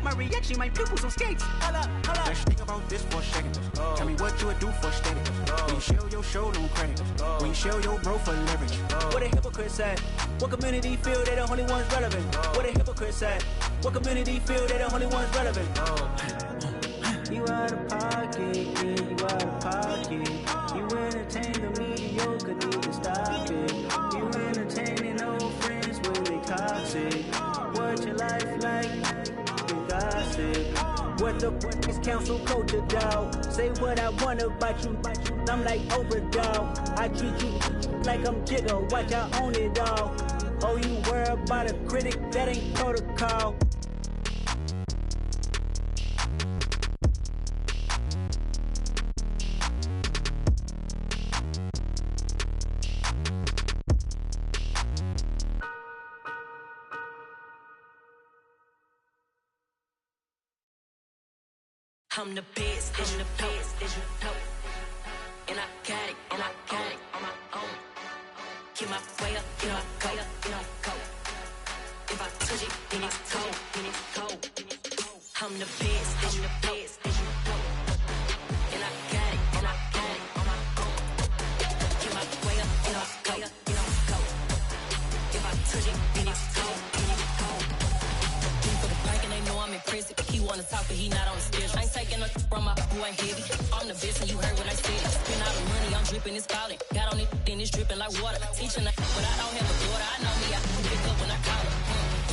my reaction, my pupils on skates. Hold up. Let's think about this for a second. Tell me what you would do for steady. When you show your show, no credit. When you show your bro for leverage. What a hypocrite said. What community feel they the only ones relevant? What a hypocrite said. What community feel they the only ones relevant? You out of pocket, yeah, you out of pocket. You entertain the mediocre, need to stop it. You entertaining old friends when they toxic. What your life like? You gossip. What the fuck is council culture, dog? Say what I want about you. I'm like overdog. I treat you like I'm Jigga. Watch I own it all. Oh, you worry about a critic? That ain't protocol. I'm the best, I'm the best, and I got it, on my own. Get my way up, get my go. If I touch it, then it's cold. I'm the best, and I got it, on my own. Get my way up, get my go. If I touch it, then it's cold. For the bank and they know I'm in prison. He wanna talk, but he not on the schedule. I ain't taking no from my boy heavy. I'm the best and you heard what I said. Spend all the money, I'm dripping, it's falling. Got on it, then it's dripping like water. Teaching but I don't have a daughter. I know me, I can pick up when I call her.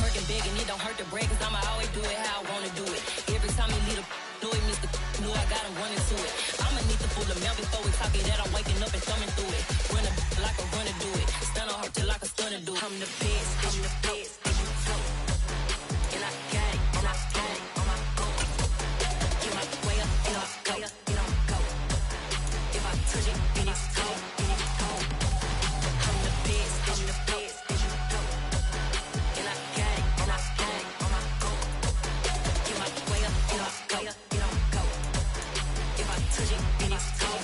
Working big and it don't hurt to break, cause I'ma always do it how I wanna do it. Every time he lead a do it, Mr. Knew I got him running to it. I'ma need to pull the mail before we talk it that I'm waking up and thumbing through it. Run like a runner do it. Stun on her till like a stunner do it. I'm the best, and I got it, and I got it. Get my way up, get my go. If I touch it, then it's cold. I'm the best, and I got it, and I got it. Get my way up, get my go. If I touch it, then it's cold.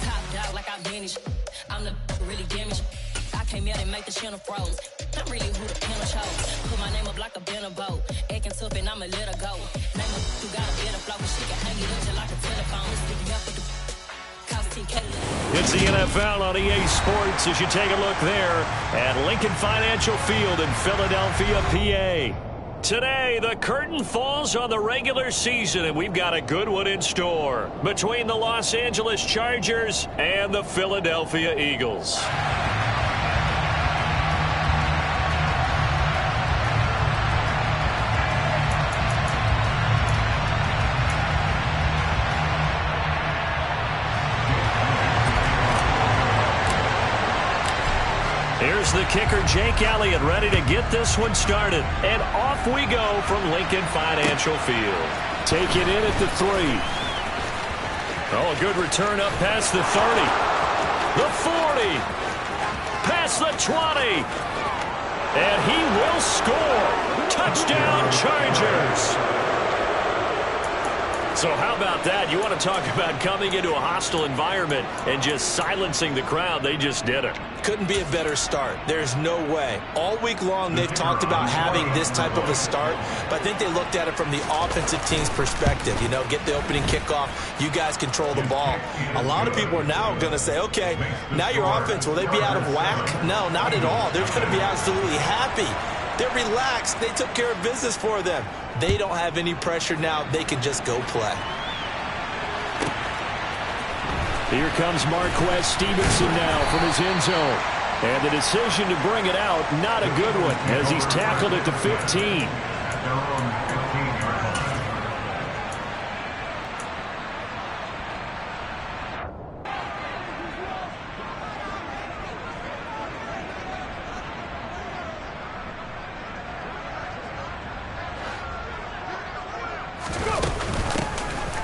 Top dog like I vanished. I'm the really damaged. I came out and make the channel froze. I'm really who the panel chose. Put my name up like a banner boat. Acting tough and I'ma let her go. Name her who got a better flow, but she can hang it up just like a telephone. Sticking up with the cost TK. It's the NFL on EA Sports as you take a look there at Lincoln Financial Field in Philadelphia, PA. Today, the curtain falls on the regular season, and we've got a good one in store between the Los Angeles Chargers and the Philadelphia Eagles. Here's the kicker, Jake Elliott, ready to get this one started. And off we go from Lincoln Financial Field. Take it in at the 3. Oh, a good return up past the 30. The 40. Past the 20. And he will score. Touchdown, Chargers. So how about that? You want to talk about coming into a hostile environment and just silencing the crowd. They just did it. Couldn't be a better start. There's no way. All week long, they've talked about having this type of a start, but I think they looked at it from the offensive team's perspective. You know, get the opening kickoff. You guys control the ball. A lot of people are now going to say, okay, now your offense, will they be out of whack? No, not at all. They're going to be absolutely happy. They're relaxed. They took care of business for them. They don't have any pressure now. They can just go play. Here comes Marquez Stevenson now from his end zone. And the decision to bring it out, not a good one, as he's tackled at the 15.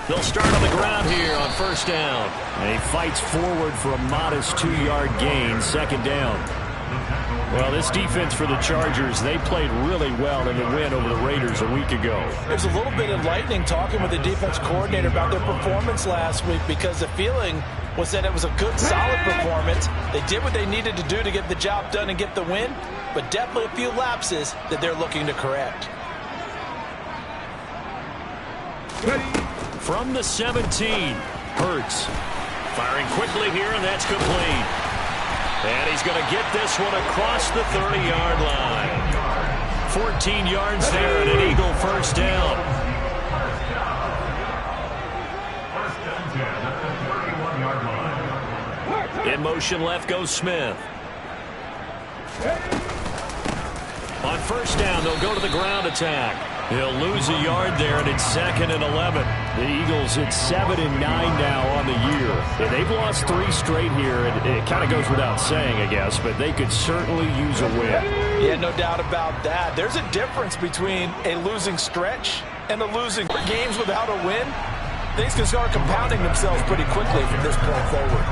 They'll start on the ground here on first down. And he fights forward for a modest 2-yard gain, second down. Well, this defense for the Chargers, they played really well in the win over the Raiders a week ago. There's a little bit enlightening talking with the defense coordinator about their performance last week, because the feeling was that it was a good, solid performance. They did what they needed to do to get the job done and get the win, but definitely a few lapses that they're looking to correct. From the 17, Hurts. Firing quickly here, and that's complete. And he's going to get this one across the 30-yard line. 14 yards there, and an Eagle first down. In motion left goes Smith. On first down, they'll go to the ground attack. He'll lose a yard there, and it's 2nd and 11. The Eagles at 7-9 now on the year. And they've lost 3 straight here. It kind of goes without saying, I guess, but they could certainly use a win. Yeah, no doubt about that. There's a difference between a losing stretch and a losing games without a win. Things can start compounding themselves pretty quickly from this point forward.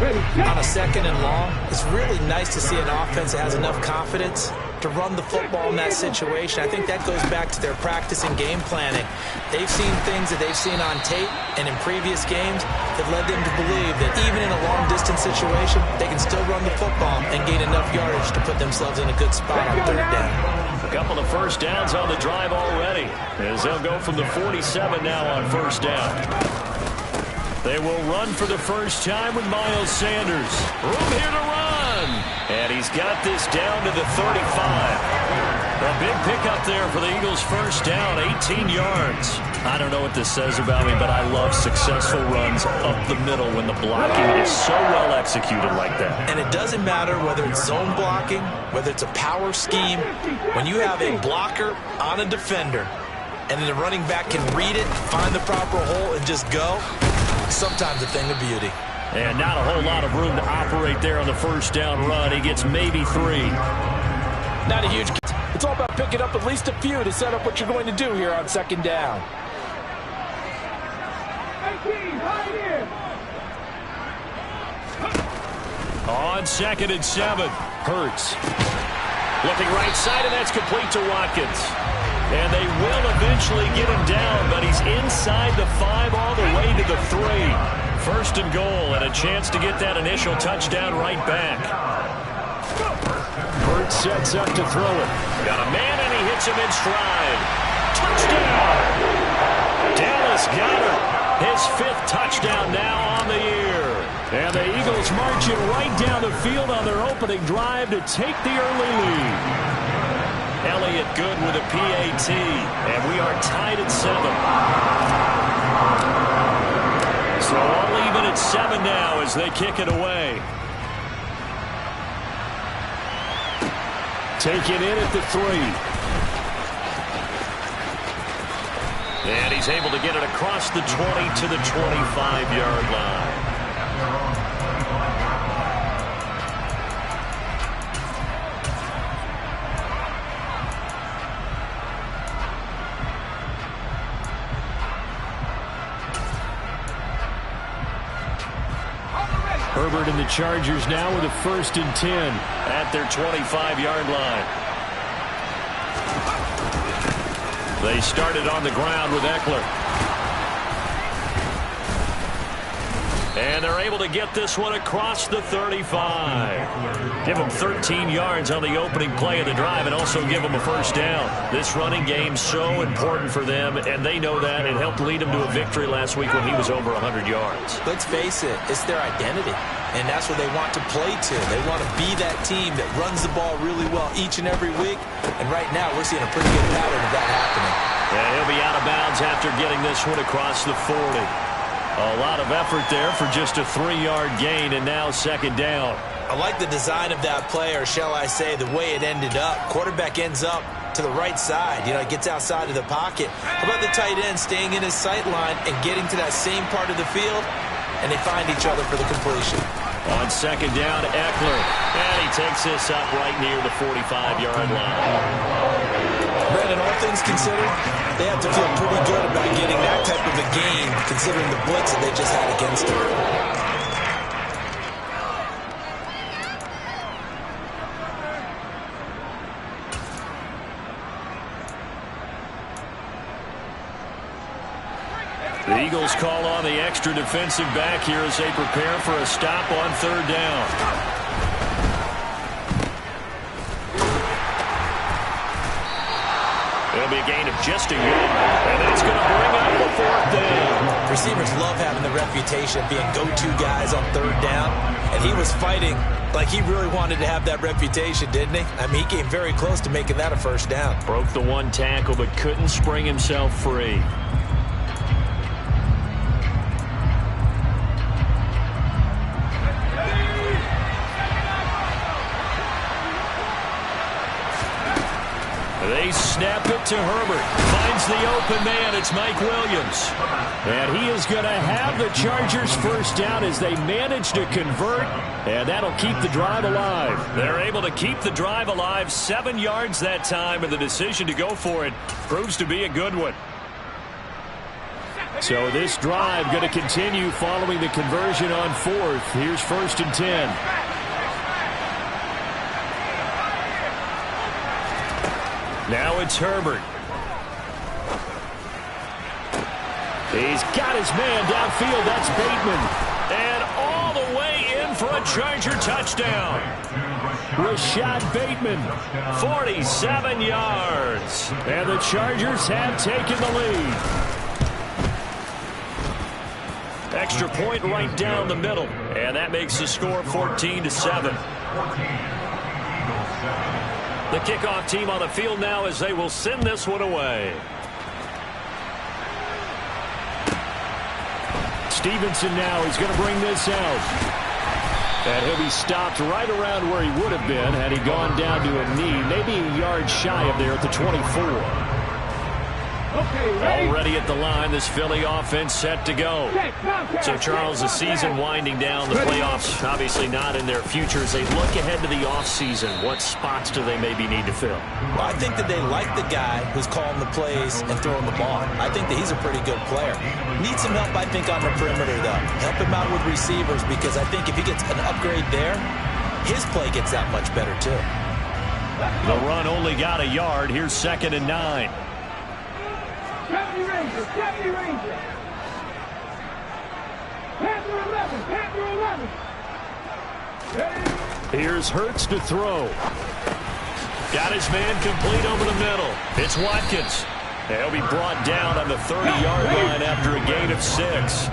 On a 2nd and long, it's really nice to see an offense that has enough confidence to run the football in that situation. I think that goes back to their practice and game planning. They've seen things that they've seen on tape and in previous games that led them to believe that even in a long-distance situation, they can still run the football and gain enough yardage to put themselves in a good spot on 3rd down. A couple of first downs on the drive already, as they'll go from the 47 now on first down. They will run for the first time with Miles Sanders. Room here to run. And he's got this down to the 35. A big pickup there for the Eagles' first down, 18 yards. I don't know what this says about me, but I love successful runs up the middle when the blocking is so well executed like that. And it doesn't matter whether it's zone blocking, whether it's a power scheme. When you have a blocker on a defender, and then the running back can read it, find the proper hole, and just go, sometimes a thing of beauty. And not a whole lot of room to operate there on the first down run. He gets maybe 3. Not a huge. It's all about picking up at least a few to set up what you're going to do here on 2nd down. On 2nd and 7, Hurts. Looking right side, and that's complete to Watkins. And they will eventually get him down, but he's inside the 5 all the way to the 3. 1st and goal, and a chance to get that initial touchdown right back. Hurts sets up to throw it. Got a man, and he hits him in stride. Touchdown! Dallas Goedert, his 5th touchdown now on the year. And the Eagles marching right down the field on their opening drive to take the early lead. Elliott good with a PAT, and we are tied at 7. So all even at 7 now as they kick it away. Taken in at the 3. And he's able to get it across the 20 to the 25-yard line. Herbert and the Chargers now with a 1st and 10 at their 25-yard line. They started on the ground with Eckler. And they're able to get this one across the 35. Give them 13 yards on the opening play of the drive and also give them a first down. This running game so important for them, and they know that. It helped lead them to a victory last week when he was over 100 yards. Let's face it, it's their identity, and that's what they want to play to. They want to be that team that runs the ball really well each and every week, and right now we're seeing a pretty good pattern of that happening. And he'll be out of bounds after getting this one across the 40. A lot of effort there for just a 3-yard gain, and now 2nd down. I like the design of that play, or shall I say the way it ended up. Quarterback ends up to the right side. You know, it gets outside of the pocket. How about the tight end staying in his sight line and getting to that same part of the field, and they find each other for the completion. On 2nd down, Eckler. And he takes this up right near the 45-yard line. Brandon, all things considered, they have to feel pretty good about getting that type of a gain, considering the blitz that they just had against them. The Eagles call on the extra defensive back here as they prepare for a stop on 3rd down. It'll be a gain of just a yard, and that's going to bring up the 4th down. Receivers love having the reputation of being go-to guys on 3rd down, and he was fighting like he really wanted to have that reputation, didn't he? I mean, he came very close to making that a 1st down. Broke the 1 tackle, but couldn't spring himself free. They snap it to Herbert. Finds the open man. It's Mike Williams. And he is going to have the Chargers 1st down as they manage to convert. And that'll keep the drive alive. They're able to keep the drive alive. 7 yards that time, and the decision to go for it proves to be a good one. So this drive going to continue following the conversion on 4th. Here's 1st and 10. Now it's Herbert. He's got his man downfield. That's Bateman. And all the way in for a Charger touchdown. Rashad Bateman, 47 yards. And the Chargers have taken the lead. Extra point right down the middle. And that makes the score 14-7. The kickoff team on the field now as they will send this one away. Stevenson now is going to bring this out. And he'll be stopped right around where he would have been had he gone down to a knee, maybe a yard shy of there at the 24. Already at the line, this Philly offense set to go. So, Charles, the season winding down, the playoffs obviously not in their futures. They look ahead to the offseason. What spots do they maybe need to fill? Well, I think that they like the guy who's calling the plays and throwing the ball. I think that he's a pretty good player. Needs some help, I think, on the perimeter, though. Help him out with receivers, because I think if he gets an upgrade there, his play gets that much better, too. The run only got a yard. Here's 2nd and 9. Deputy Ranger, Deputy Ranger. Panther 11, Panther 11. Here's Hurts to throw. Got his man complete over the middle. It's Watkins. He'll be brought down on the 30-yard line after a gain of 6.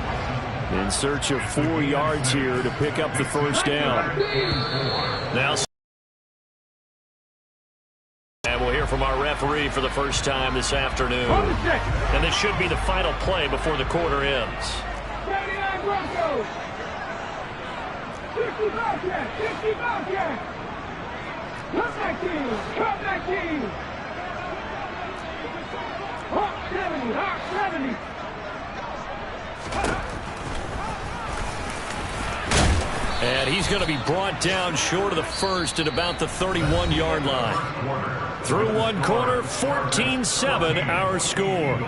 In search of 4 yards here to pick up the 1st down. Now, and we'll hear from our referee for the first time this afternoon. And this should be the final play before the quarter ends. 79 Broncos. 60 Bobcats, 60 Bobcats. Comeback team, comeback team. Hawk 70, Hawk 70. And he's going to be brought down short of the 1st at about the 31-yard line. Through 1 quarter, 14-7 our score.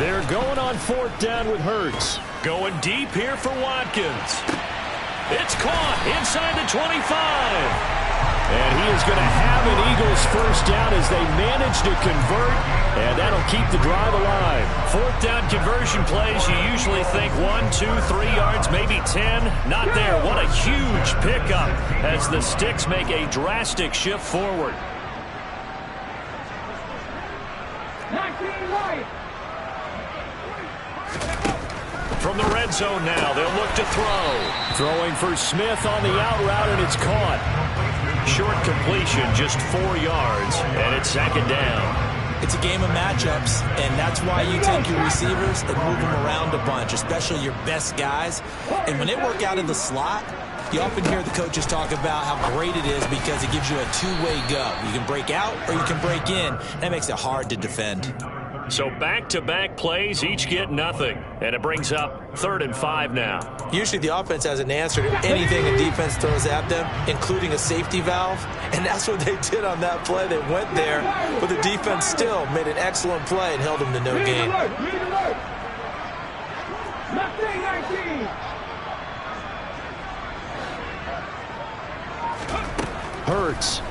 They're going on 4th down with Hurts. Going deep here for Watkins. It's caught inside the 25. And he is going to have an Eagles 1st down as they manage to convert. And that'll keep the drive alive. 4th down conversion plays, you usually think 1, 2, 3 yards, maybe 10. Not there. What a huge pickup as the Sticks make a drastic shift forward. 19 right. From the red zone now, they'll look to throw. Throwing for Smith on the out route, and it's caught. Short completion, just 4 yards, and it's 2nd down. It's a game of matchups, and that's why you take your receivers and move them around a bunch, especially your best guys. And when they work out in the slot, you often hear the coaches talk about how great it is because it gives you a two-way go. You can break out or you can break in. That makes it hard to defend. So back-to-back plays, each get nothing. And it brings up 3rd and 5 now. Usually the offense has an answer to anything a defense throws at them, including a safety valve. And that's what they did on that play. They went there, but the defense still made an excellent play and held them to no gain. Hurts.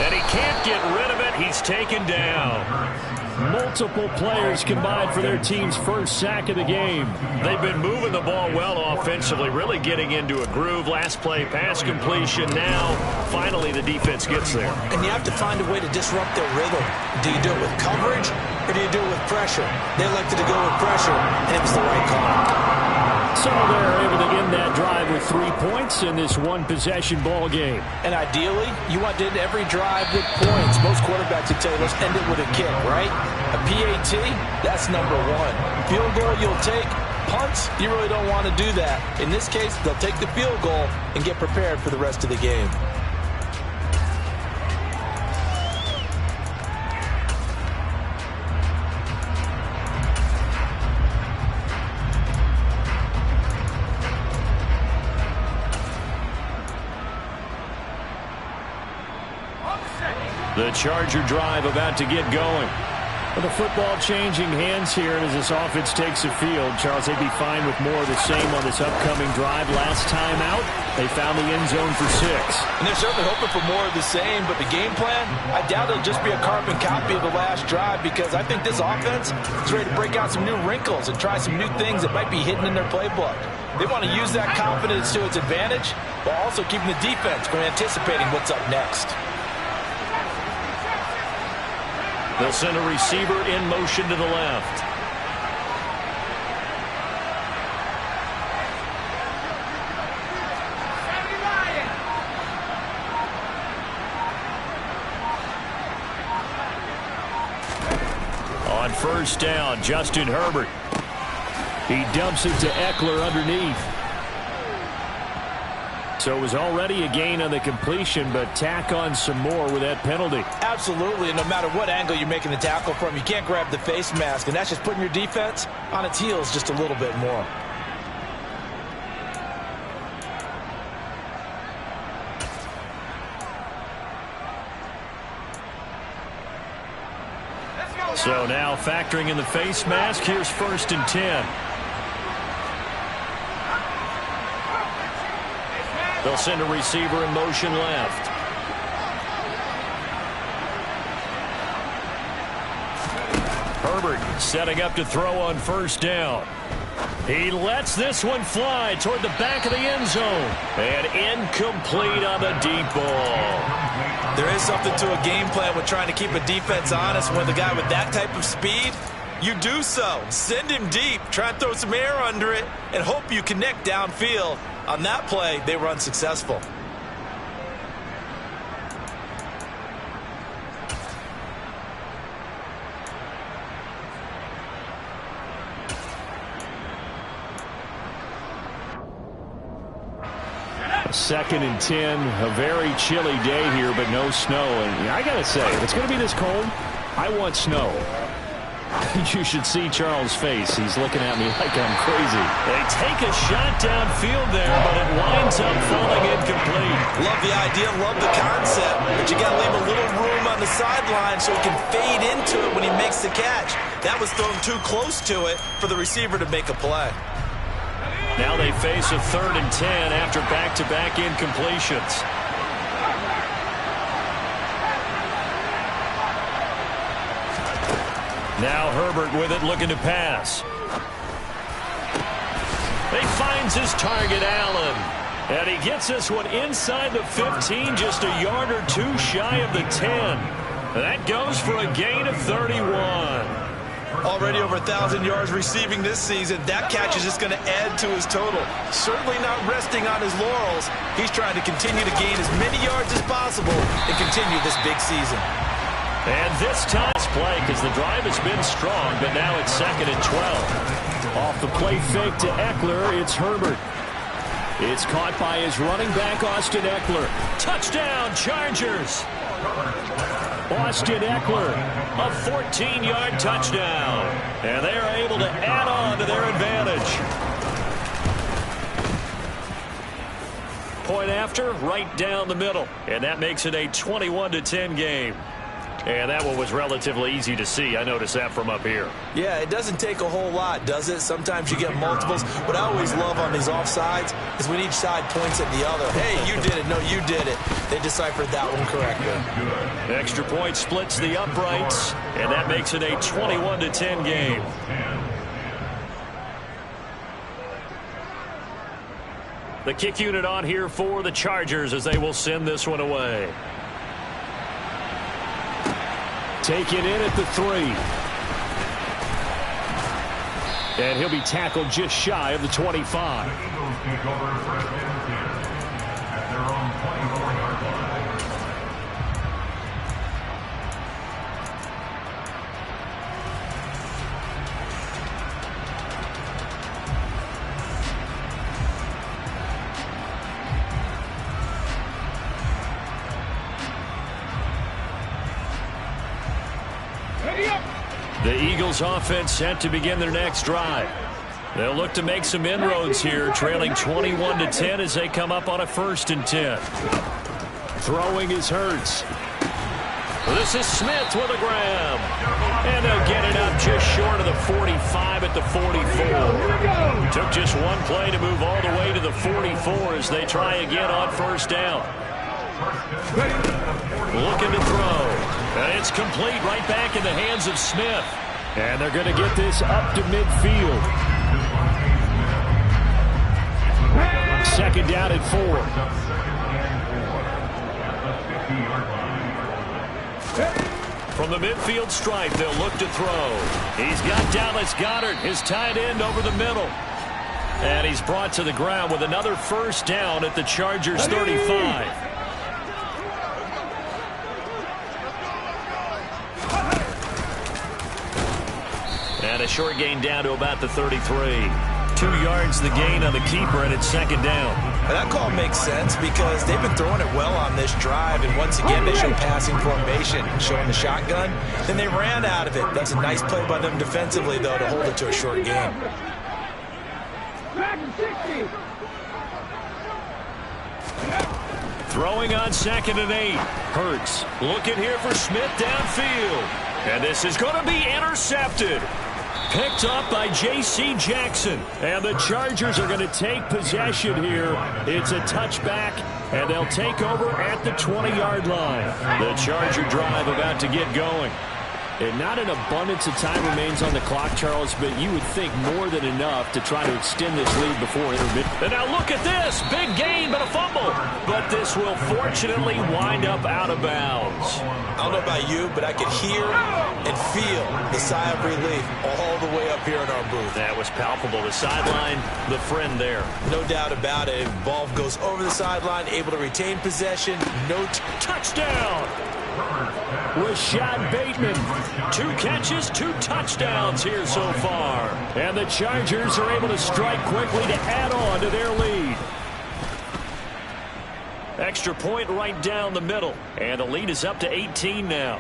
And he can't get rid of it. He's taken down. Multiple players combined for their team's first sack of the game. They've been moving the ball well offensively, really getting into a groove. Last play, pass completion. Now, finally, the defense gets there. And you have to find a way to disrupt their rhythm. Do you do it with coverage, or do you do it with pressure? They elected to go with pressure, and it was the right call. So they're able to end that drive with 3 points in this one-possession ball game. And ideally, you want to end every drive with points. Most quarterbacks would tell you, let's end it with a kick, right? A PAT, that's number 1. Field goal you'll take. Punts, you really don't want to do that. In this case, they'll take the field goal and get prepared for the rest of the game. The Charger drive about to get going. With the football changing hands here, and as this offense takes the field, Charles, they'd be fine with more of the same on this upcoming drive. Last time out, they found the end zone for 6. And they're certainly hoping for more of the same, but the game plan, I doubt it'll just be a carbon copy of the last drive, because I think this offense is ready to break out some new wrinkles and try some new things that might be hidden in their playbook. They want to use that confidence to its advantage, while also keeping the defense from anticipating what's up next. They'll send a receiver in motion to the left. On first down, Justin Herbert. He dumps it to Eckler underneath. So it was already a gain on the completion, but tack on some more with that penalty. Absolutely, and no matter what angle you're making the tackle from, you can't grab the face mask, and that's just putting your defense on its heels just a little bit more. So now factoring in the face mask, here's 1st and 10. They'll send a receiver in motion left. Herbert setting up to throw on first down. He lets this one fly toward the back of the end zone. And incomplete on the deep ball. There is something to a game plan with trying to keep a defense honest. When the guy with that type of speed, you do so. Send him deep. Try and throw some air under it and hope you connect downfield. On that play, they were unsuccessful. Second and 10, a very chilly day here, but no snow. And I got to say, if it's going to be this cold, I want snow. You should see Charles' face. He's looking at me like I'm crazy. They take a shot downfield there, but it winds up falling incomplete. Love the idea, love the concept, but you got to leave a little room on the sideline so he can fade into it when he makes the catch. That was thrown too close to it for the receiver to make a play. Now they face a 3rd and 10 after back-to-back incompletions. Now Herbert with it, looking to pass. He finds his target, Allen. And he gets this one inside the 15, just a yard or two shy of the 10. That goes for a gain of 31. Already over 1,000 yards receiving this season. That catch is just going to add to his total. Certainly not resting on his laurels. He's trying to continue to gain as many yards as possible and continue this big season. And this time's play, because the drive has been strong, but now it's 2nd and 12. Off the play fake to Eckler, it's Herbert. It's caught by his running back, Austin Eckler. Touchdown, Chargers! Austin Eckler, a 14-yard touchdown. And they are able to add on to their advantage. Point after, right down the middle. And that makes it a 21-10 game. And that one was relatively easy to see. I noticed that from up here. Yeah, it doesn't take a whole lot, does it? Sometimes you get multiples. What I always love on these offsides is when each side points at the other. Hey, you did it. No, you did it. They deciphered that one correctly. Extra point splits the uprights, and that makes it a 21-10 game. The kick unit on here for the Chargers as they will send this one away. Taken in at the 3. And he'll be tackled just shy of the 25. The Eagles take over first and 10 at their own 24-yard line. The Eagles offense set to begin their next drive. They'll look to make some inroads here, trailing 21-10 as they come up on a 1st and 10. Throwing is Hurts. This is Smith with a grab. And they'll get it up just short of the 45 at the 44. Took just one play to move all the way to the 44 as they try again on 1st down. Looking to throw. And it's complete right back in the hands of Smith. And they're going to get this up to midfield. 2nd down and 4. From the midfield stripe, they'll look to throw. He's got Dallas Goedert, his tight end, over the middle. And he's brought to the ground with another 1st down at the Chargers 35. And a short gain down to about the 33. 2 yards the gain on the keeper, and it's 2nd down. And that call makes sense because they've been throwing it well on this drive, and once again they show passing formation, showing the shotgun. Then they ran out of it. That's a nice play by them defensively, though, to hold it to a short gain. Throwing on 2nd and 8. Hurts looking here for Smith downfield. And this is going to be intercepted. Picked up by J.C. Jackson. And the Chargers are going to take possession here. It's a touchback, and they'll take over at the 20-yard line. The Charger drive about to get going. And not an abundance of time remains on the clock, Charles, but you would think more than enough to try to extend this lead before intermission. And now look at this. Big gain, but a fumble. But this will fortunately wind up out of bounds. I don't know about you, but I could hear and feel the sigh of relief all the way up here in our booth. That was palpable. The sideline, the friend there. No doubt about it. Ball goes over the sideline, able to retain possession. No touchdown. Rashad Bateman, 2 catches, 2 touchdowns here so far. And the Chargers are able to strike quickly to add on to their lead. Extra point right down the middle. And the lead is up to 18 now.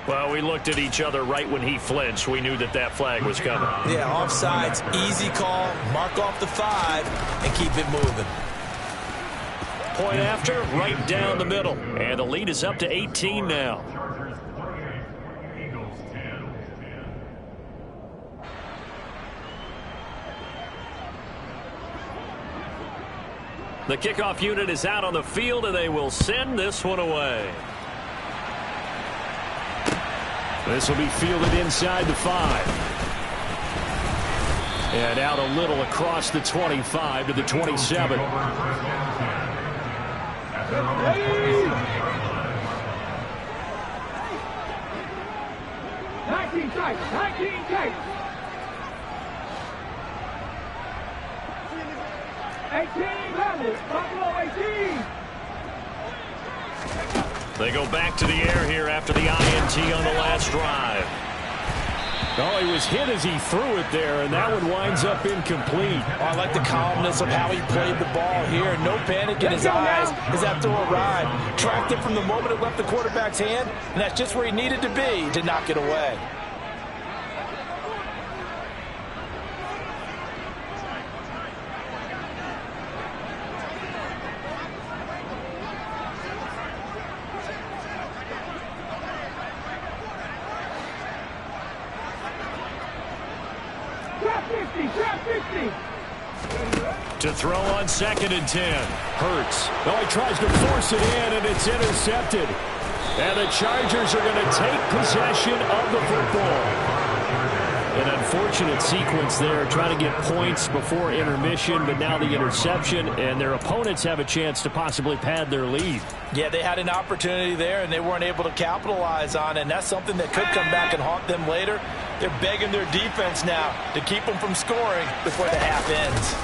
Well, we looked at each other right when he flinched. We knew that that flag was coming. Yeah, offsides, easy call. Mark off the 5 and keep it moving. Point after, right down the middle. And the lead is up to 18 now. The kickoff unit is out on the field, and they will send this one away. This will be fielded inside the 5. And out a little across the 25 to the 27. 19 tight, 19 tight. 18 level, Buffalo 18. They go back to the air here after the INT on the last drive. Oh, he was hit as he threw it there, and that one winds up incomplete. Oh, I like the calmness of how he played the ball here. No panic in his eyes as that throw arrived. Tracked it from the moment it left the quarterback's hand, and that's just where he needed to be to knock it away. To throw on 2nd and 10. Hurts. Oh, he tries to force it in, and it's intercepted. And the Chargers are going to take possession of the football. An unfortunate sequence there, trying to get points before intermission, but now the interception, and their opponents have a chance to possibly pad their lead. Yeah, they had an opportunity there, and they weren't able to capitalize on it, and that's something that could come back and haunt them later. They're begging their defense now to keep them from scoring before the half ends.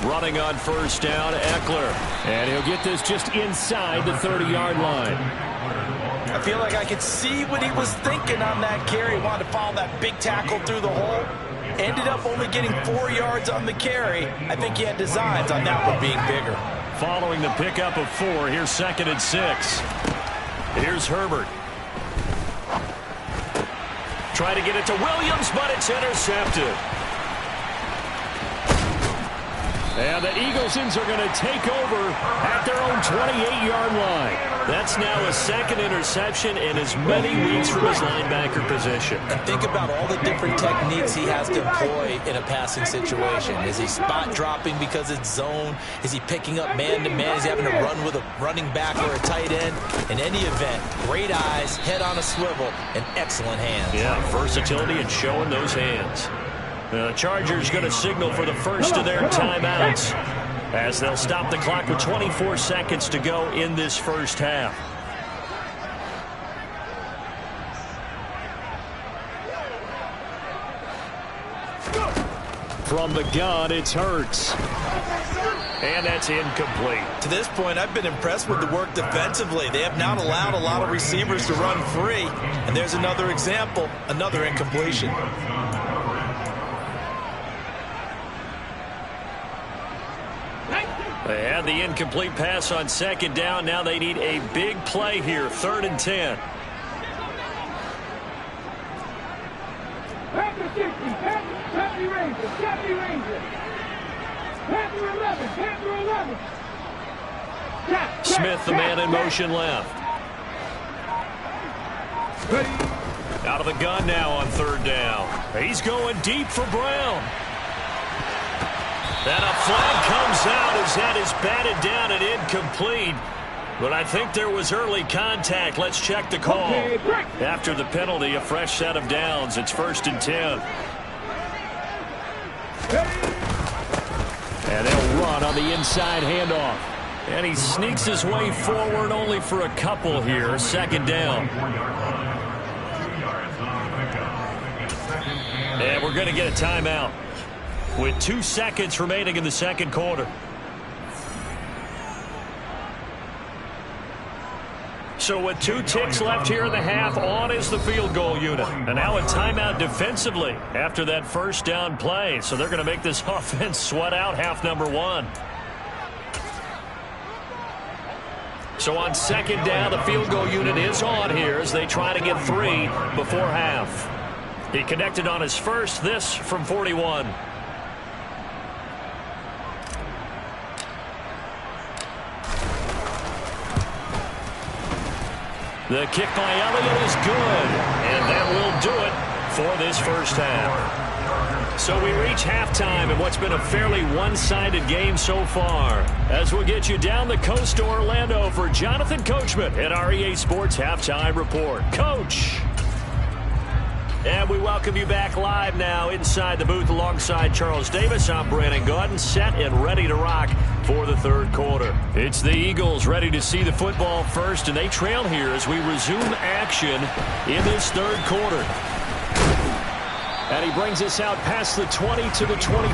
Running on 1st down, Eckler. And he'll get this just inside the 30-yard line. I feel like I could see what he was thinking on that carry. He wanted to follow that big tackle through the hole. Ended up only getting 4 yards on the carry. I think he had designs on that one being bigger. Following the pickup of 4, here's 2nd and 6. Here's Herbert. Try to get it to Williams, but it's intercepted. And the Eaglesons are going to take over at their own 28-yard line. That's now a 2nd interception in as many weeks from his linebacker position. And think about all the different techniques he has to employ in a passing situation. Is he spot dropping because it's zone? Is he picking up man-to-man? Is he having to run with a running back or a tight end? In any event, great eyes, head on a swivel, and excellent hands. Yeah, versatility and showing those hands. The Chargers going to signal for the first of their timeouts as they'll stop the clock with 24 seconds to go in this first half. From the gun, it's Hurts. And that's incomplete. To this point, I've been impressed with the work defensively. They have not allowed a lot of receivers to run free. And there's another example, another incompletion. They had the incomplete pass on 2nd down. Now they need a big play here. 3rd and 10. Panther 60, Panther Rangers, Panther Rangers. Panther 11, Panther 11. Smith, the man in motion left. Out of the gun now on 3rd down. He's going deep for Brown. And a flag comes out as that is batted down and incomplete. But I think there was early contact. Let's check the call. After the penalty, a fresh set of downs. It's 1st and 10. And they'll run on the inside handoff. And he sneaks his way forward only for a couple here. 2nd down. And we're going to get a timeout with 2 seconds remaining in the 2nd quarter. So with 2 ticks left here in the half, on is the field goal unit. And now a timeout defensively after that 1st down play. So they're going to make this offense sweat out half number 1. So on 2nd down, the field goal unit is on here as they try to get 3 before half. He connected on his first, this from 41. The kick by Elliott is good, and that will do it for this first half. So we reach halftime in what's been a fairly one-sided game so far. As we'll get you down the coast to Orlando for Jonathan Coachman at our EA Sports Halftime Report. Coach! And we welcome you back live now inside the booth alongside Charles Davis. I'm Brandon Gaudin, set and ready to rock for the 3rd quarter. It's the Eagles ready to see the football first, and they trail here as we resume action in this 3rd quarter. And he brings us out past the 20 to the 20.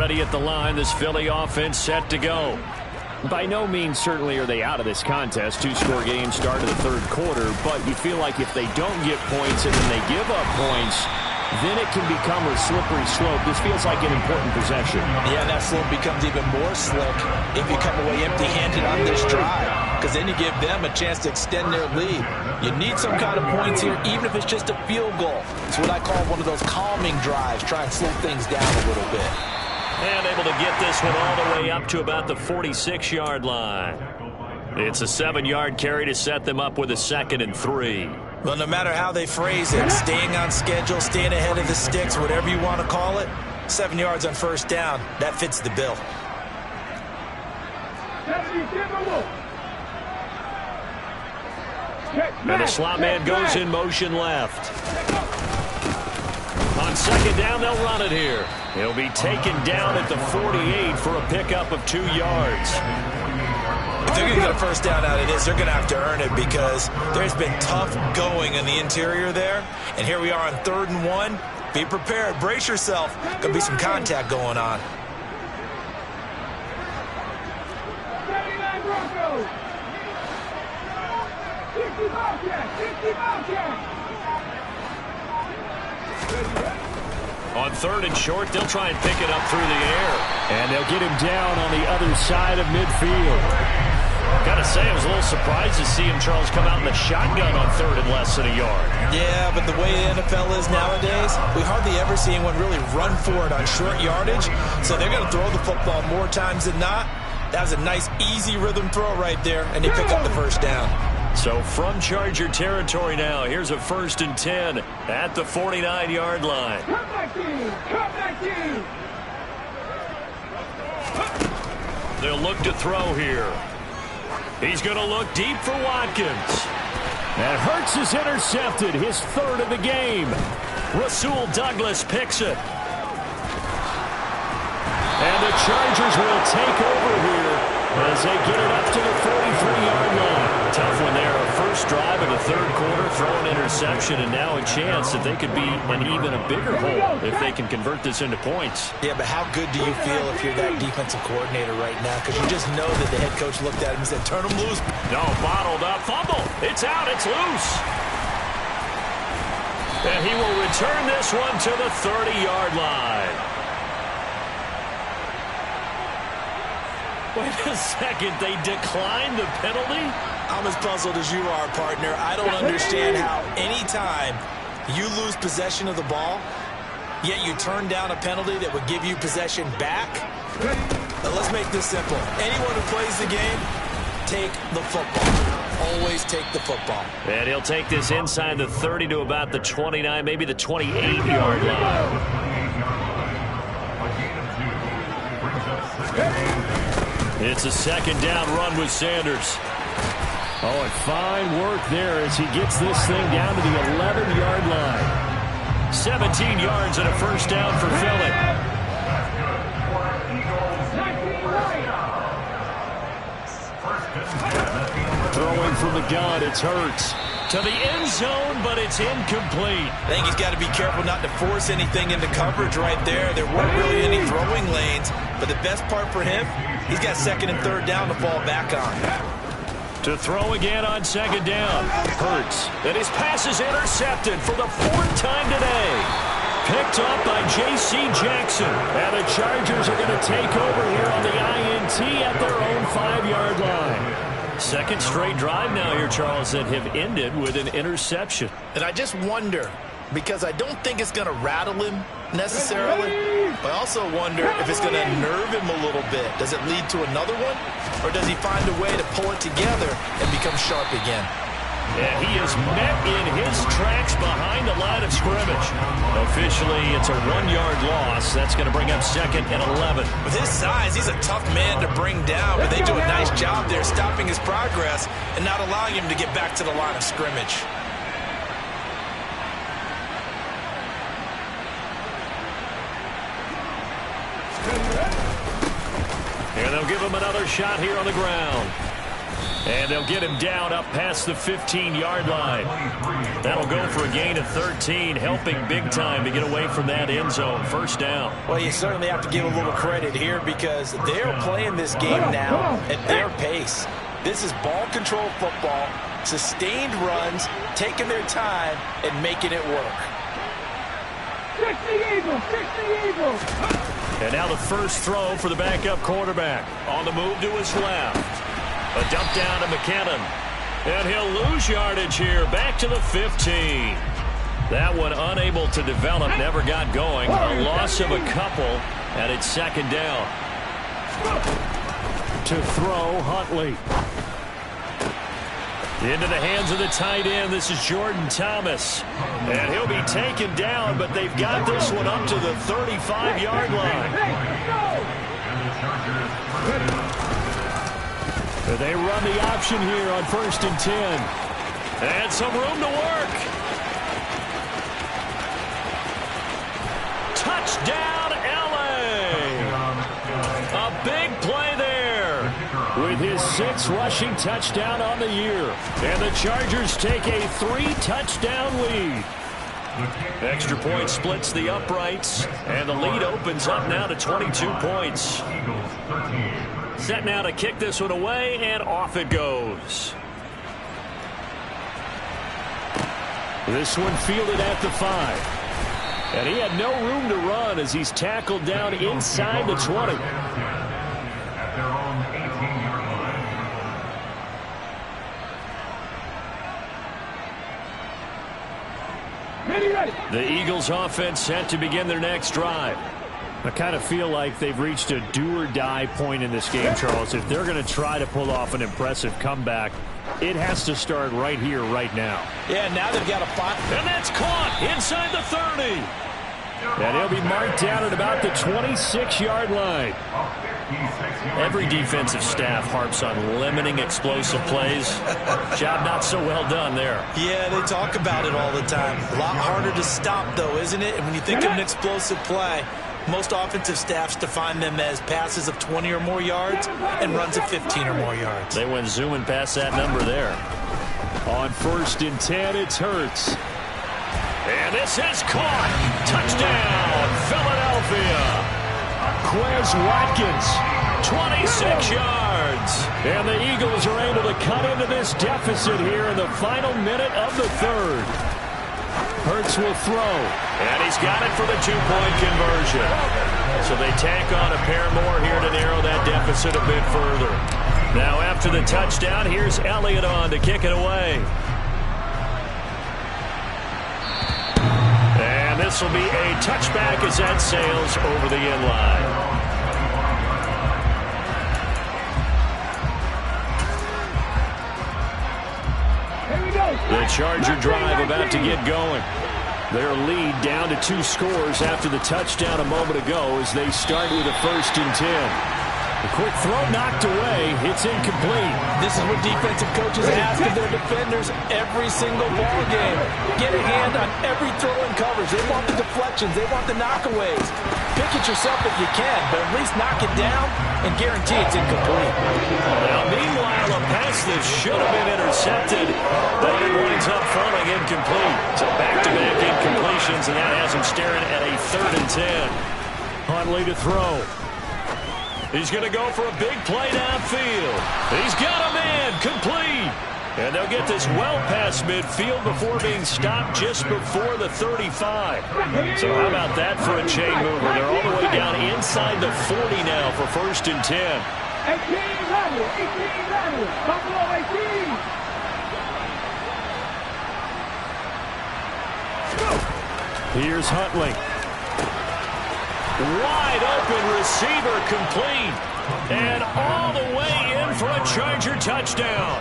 ready at the line. This Philly offense set to go. By no means certainly are they out of this contest. Two-score game start of the third quarter, but you feel like if they don't get points and then they give up points, then it can become a slippery slope. This feels like an important possession. Yeah, that slope becomes even more slick if you come away empty-handed on this drive, because then you give them a chance to extend their lead. You need some kind of points here, even if it's just a field goal. It's what I call one of those calming drives. Try and slow things down a little bit. And able to get this one all the way up to about the 46-yard line. It's a 7-yard carry to set them up with a 2nd and 3. Well, no matter how they phrase it, staying on schedule, staying ahead of the sticks, whatever you want to call it, 7 yards on first down, that fits the bill. And the slot man goes in motion left. On 2nd down, they'll run it here. He'll be taken down at the 48 for a pickup of 2 yards. If they're going to get a first down out of this, they're going to have to earn it because there's been tough going in the interior there. And here we are on 3rd and 1. Be prepared. Brace yourself. Going to be some contact going on. 79 Broncos. 60 Bobcats. 60 Bobcats. On 3rd and short, they'll try and pick it up through the air. And they'll get him down on the other side of midfield. Gotta say, I was a little surprised to see him, Charles, come out in the shotgun on 3rd and less than a yard. Yeah, but the way the NFL is nowadays, we hardly ever see anyone really run for it on short yardage. So they're going to throw the football more times than not. That was a nice, easy rhythm throw right there, and they pick up the first down. So from Charger territory now, here's a 1st and 10 at the 49-yard line. Come back in. Come back in. They'll look to throw here. He's going to look deep for Watkins. And Hurts is intercepted, his 3rd of the game. Rasul Douglas picks it. And the Chargers will take over here as they get it up to the 43-yard line. Tough one there. A first drive in the 3rd quarter, throw an interception, and now a chance that they could be in even a bigger hole if they can convert this into points. Yeah, but how good do you feel if you're that defensive coordinator right now? Because you just know that the head coach looked at him and said, turn him loose. No, bottled up. Fumble. It's out. It's loose. And he will return this one to the 30-yard line. Wait a second. They declined the penalty? I'm as puzzled as you are, partner. I don't understand how any time you lose possession of the ball, yet you turn down a penalty that would give you possession back. Now let's make this simple. Anyone who plays the game, take the football. Always take the football. And he'll take this inside the 30 to about the 29, maybe the 28-yard line. It's a 2nd down run with Sanders. Oh, and fine work there as he gets this thing down to the 11-yard line. 17 yards and a first down for Philly. Throwing from the gun, it's Hurts. To the end zone, but it's incomplete. I think he's got to be careful not to force anything into coverage right there. There weren't really any throwing lanes, but the best part for him, he's got 2nd and 3rd down to fall back on. To throw again on 2nd down. Hurts. And his pass is intercepted for the 4th time today. Picked up by J.C. Jackson. And the Chargers are going to take over here on the INT at their own 5-yard line. 2nd straight drive now here, Charles, that have ended with an interception. And I just wonder, because I don't think it's going to rattle him necessarily, but I also wonder if it's going to nerve him a little bit. Does it lead to another one? Or does he find a way to pull it together and become sharp again? And he is met in his tracks behind the line of scrimmage. Officially, it's a 1-yard loss. That's going to bring up 2nd and 11. With his size, he's a tough man to bring down, but they do a nice job there stopping his progress and not allowing him to get back to the line of scrimmage. And they'll give him another shot here on the ground. And they'll get him down up past the 15-yard line. That'll go for a gain of 13, helping big time to get away from that end zone. First down. Well, you certainly have to give a little credit here because they're playing this game now at their pace. This is ball control football, sustained runs, taking their time, and making it work. 60 Eagles, 60 Eagles. And now the first throw for the backup quarterback. On the move to his left. A dump down to McKinnon. And he'll lose yardage here. Back to the 15. That one unable to develop, never got going. A loss of a couple, and it's second down. To throw, Huntley. Into the hands of the tight end. This is Jordan Thomas. And he'll be taken down, but they've got this one up to the 35-yard line. They run the option here on 1st and 10. And some room to work. Touchdown, LA. A big play there. With his 6th rushing touchdown on the year. And the Chargers take a 3-touchdown lead. Extra point splits the uprights. And the lead opens up now to 22 points. Set now to kick this one away, and off it goes. This one fielded at the 5. And he had no room to run as he's tackled down inside the 20. At their own 18-yard line. The Eagles offense set to begin their next drive. I kind of feel like they've reached a do-or-die point in this game, Charles. If they're going to try to pull off an impressive comeback, it has to start right here, right now. Yeah, now they've got a fight. And that's caught inside the 30. And he'll be marked down at about the 26-yard line. Every defensive staff harps on limiting explosive plays. Job not so well done there. Yeah, they talk about it all the time. A lot harder to stop, though, isn't it? And when you think of an explosive play, most offensive staffs define them as passes of 20 or more yards and runs of 15 or more yards. They went zooming past that number there. On 1st and 10, it's Hurts. And this is caught. Touchdown, Philadelphia. Quez Watkins, 26 yards. And the Eagles are able to cut into this deficit here in the final minute of the 3rd. Hurts will throw. And he's got it for the 2-point conversion. So they tack on a pair more here to narrow that deficit a bit further. Now after the touchdown, here's Elliott on to kick it away. And this will be a touchback as that sails over the end line. The Charger drive about to get going. Their lead down to 2 scores after the touchdown a moment ago as they start with a 1st and 10. A quick throw knocked away. It's incomplete. This is what defensive coaches ask of their defenders every single ball game. Get a hand on every throw and coverage. They want the deflections. They want the knockaways. Pick it yourself if you can, but at least knock it down and guarantee it's incomplete. Now, meanwhile, a pass that should have been intercepted, but it winds up falling incomplete. So back-to-back incompletions, and that has him staring at a 3rd and 10. Huntley to throw. He's going to go for a big play downfield. He's got a man, complete. And they'll get this well past midfield before being stopped just before the 35. So how about that for a chain mover? They're all the way down inside the 40 now for 1st and 10. 18 Buffalo 18. Here's Huntley. Wide open receiver, complete. And all the way in for a Charger touchdown.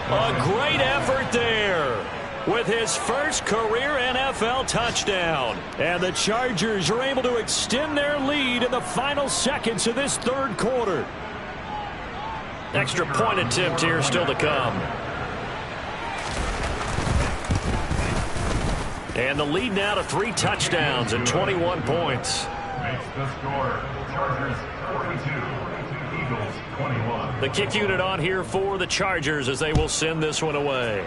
A great effort there with his first career NFL touchdown. And the Chargers are able to extend their lead in the final seconds of this 3rd quarter. Extra point attempt here still to come. And the lead now to 3 touchdowns and 21 points. Makes the score. Chargers 42, Eagles 21. The kick unit on here for the Chargers as they will send this one away.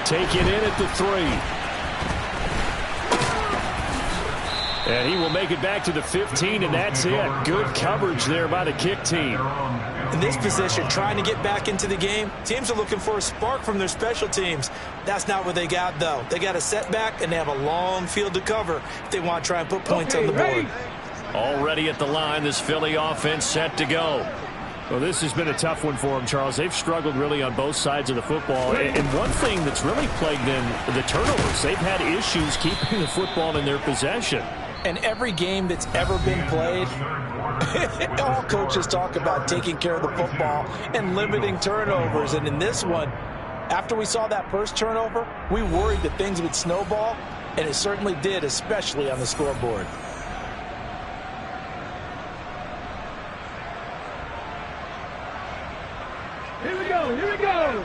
Taken in at the 3. And he will make it back to the 15, and that's it. Good coverage there by the kick team. In this position, trying to get back into the game, teams are looking for a spark from their special teams. That's not what they got, though. They got a setback, and they have a long field to cover if they want to try and put points on the board. Already at the line, this Philly offense set to go. Well, this has been a tough one for them, Charles. They've struggled really on both sides of the football. And one thing that's really plagued them, the turnovers. They've had issues keeping the football in their possession. And every game that's ever been played, all coaches talk about taking care of the football and limiting turnovers. And in this one, after we saw that first turnover, we worried that things would snowball, and it certainly did, especially on the scoreboard. Here we go, here we go.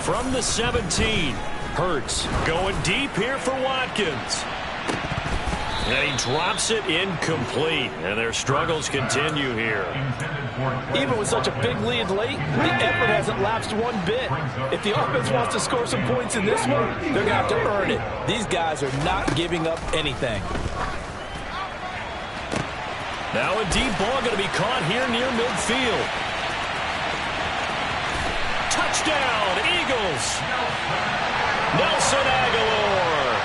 From the 17, Hurts going deep here for Watkins. And he drops it incomplete, and their struggles continue here. Even with such a big lead late, the effort hasn't lapsed one bit. If the offense wants to score some points in this one, they're going to have to earn it. These guys are not giving up anything. Now a deep ball going to be caught here near midfield. Touchdown, Eagles. Nelson Aguilar,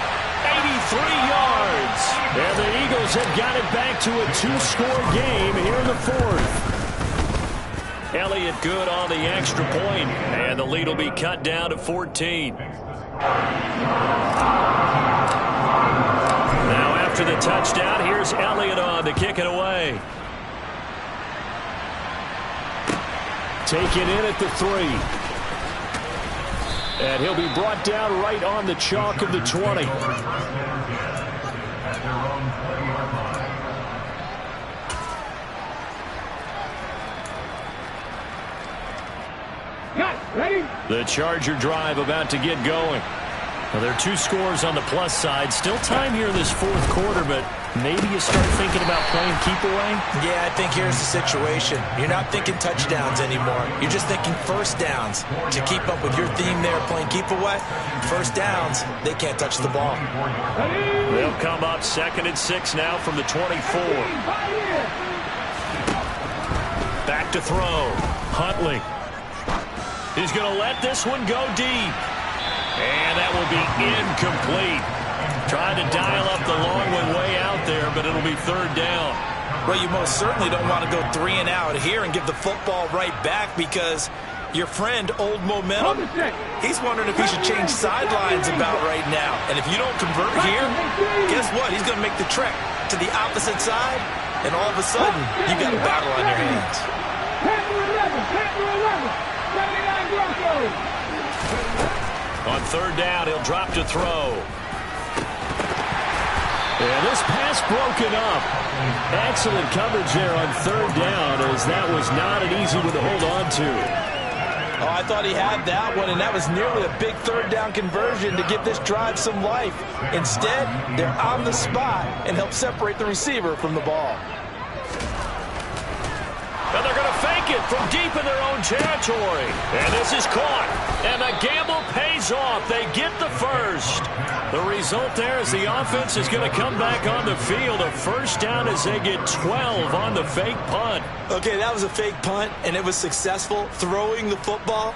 83 yards. And the Eagles have got it back to a 2-score game here in the 4th. Elliott good on the extra point, and the lead will be cut down to 14. Now after the touchdown, here's Elliott on to kick it away. Taken in at the 3. And he'll be brought down right on the chalk of the 20. Ready? The Charger drive about to get going. Well, there are 2 scores on the plus side. Still time here in this 4th quarter, but maybe you start thinking about playing keep away? Yeah, I think here's the situation. You're not thinking touchdowns anymore. You're just thinking first downs. To keep up with your theme there, playing keep away, first downs, they can't touch the ball. They'll come up 2nd and 6 now from the 24. Back to throw. Huntley. He's going to let this one go deep. And that will be incomplete. Trying to dial up the long one way out there, but it'll be 3rd down. Well, you most certainly don't want to go 3 and out here and give the football right back, because your friend, Old Momentum, he's wondering if he should change sidelines about right now. And if you don't convert here, guess what? He's going to make the trek to the opposite side, and all of a sudden, you got a battle on your hands. Panther 11, 79 Broncos. On 3rd down, he'll drop to throw. And this pass broken up. Excellent coverage there on 3rd down, as that was not an easy one to hold on to. Oh, I thought he had that one, and that was nearly a big 3rd down conversion to give this drive some life. Instead, they're on the spot and help separate the receiver from the ball. And they're going to fake it from deep in their own territory. And this is caught. And the gamble pays off. They get the first. The result there is the offense is going to come back on the field. A 1st down as they get 12 on the fake punt. Okay, that was a fake punt, and it was successful throwing the football.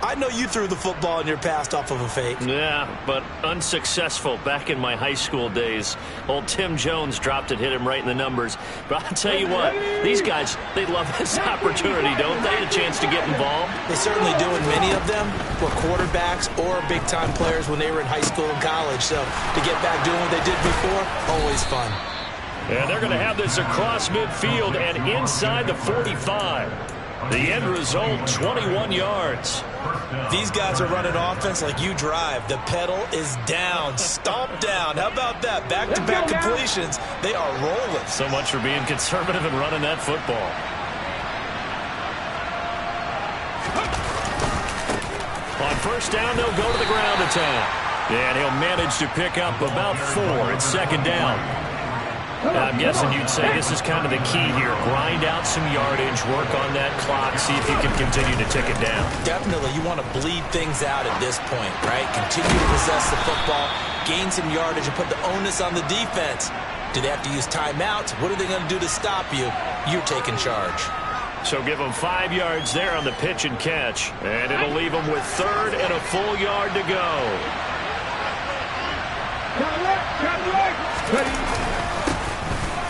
I know you threw the football in your past off of a fake. Yeah, but unsuccessful back in my high school days. Old Tim Jones dropped it, hit him right in the numbers. But I'll tell you what, these guys, they love this opportunity, don't they? A chance to get involved. They certainly do, and many of them were quarterbacks or big-time players when they were in high school and college. So to get back doing what they did before, always fun. And they're going to have this across midfield and inside the 45. The end result, 21 yards. These guys are running offense like you drive. The pedal is down, stomped down. How about that? Back-to-back completions. They are rolling. So much for being conservative and running that football. first down, they'll go to the ground attack. And he'll manage to pick up about 4. It's second down. I'm guessing you'd say this is kind of the key here. Grind out some yardage, work on that clock, see if you can continue to tick it down. Definitely, you want to bleed things out at this point, right? Continue to possess the football, gain some yardage, and put the onus on the defense. Do they have to use timeouts? What are they going to do to stop you? You're taking charge. So give them 5 yards there on the pitch and catch, and it'll leave them with 3rd and a full yard to go.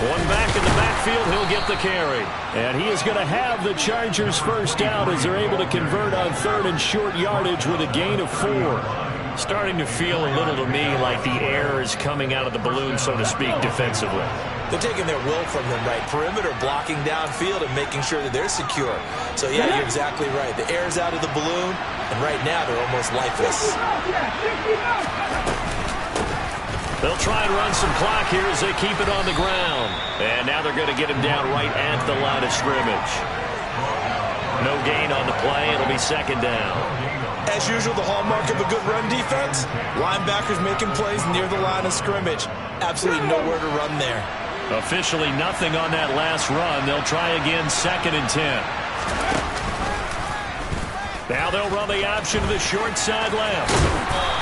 One back in the backfield, he'll get the carry. And he is going to have the Chargers first down as they're able to convert on 3rd and short yardage with a gain of 4. Starting to feel a little to me like the air is coming out of the balloon, so to speak, defensively. They're taking their will from them, right? Perimeter blocking downfield and making sure that they're secure. So, yeah, you're exactly right. The air's out of the balloon, and right now they're almost lifeless. They'll try and run some clock here as they keep it on the ground. And now they're going to get him down right at the line of scrimmage. No gain on the play. It'll be second down. As usual, the hallmark of a good run defense, linebackers making plays near the line of scrimmage. Absolutely nowhere to run there. Officially nothing on that last run. They'll try again, 2nd and 10. Now they'll run the option to the short side left.